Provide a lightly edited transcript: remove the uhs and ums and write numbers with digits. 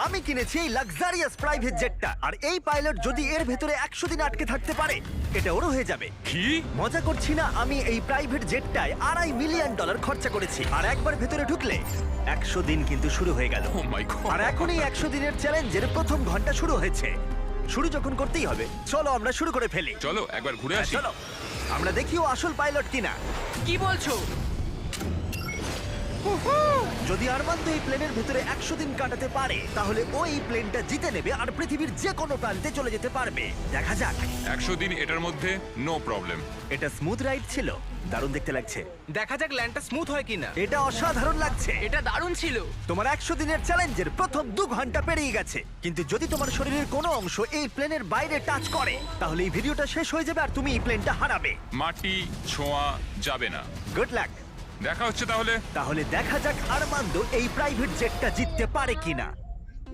আমি কিনেছি এই লাক্সারিয়াস প্রাইভেট জেটটা, আর এই পাইলট যদি এর ভেতরে 100 দিন আটকে থাকতে পারে, এটা ওরও হয়ে যাবে। কি? মজা করছি না, আমি এই প্রাইভেট জেটটায় $2.5 মিলিয়ন খরচা করেছি, আর একবার ভেতরে ঢুকলে 100 দিন কিন্তু শুরু হয়ে গেল। ও মাই গড। আর এখনই 100 দিনের চ্যালেঞ্জের প্রথম ঘন্টা শুরু হয়েছে। শুরু যখন করতেই হবে, চলো আমরা শুরু করে ফেলি। চলো একবার ঘুরে আসি। চলো আমরা দেখি ও আসল পাইলট কিনা। কি বলছো? যদি আরমান্দ এই প্লেনের ভেতরে 100 দিন কাটাতে পারে, তাহলে ও এই প্লেনটা জিতে নেবে আর পৃথিবীর যে কোনো প্রান্তে চলে যেতে পারবে। দেখা যাক। 100 দিন এটার মধ্যে নো প্রবলেম। এটা স্মুথ রাইড ছিল, দারুণ দেখতে লাগছে। দেখা যাক ল্যান্ডটা স্মুথ হয় কিনা। এটা অসাধারণ লাগছে। এটা দারুণ ছিল। তোমার 100 দিনের চ্যালেঞ্জের প্রথম 2 ঘন্টা পেরিয়ে গেছে, কিন্তু যদি তোমার শরীরের কোনো অংশ এই প্লেনের বাইরে টাচ করে, তাহলে এই ভিডিওটা শেষ হয়ে যাবে আর তুমি এই প্লেনটা হারাবে। মাটি ছোঁয়া যাবে না। Good luck. দেখা হচ্ছে তাহলে। তাহলে দেখা যাক আরমান্দ এই প্রাইভেট জেটটা জিততে পারে কিনা।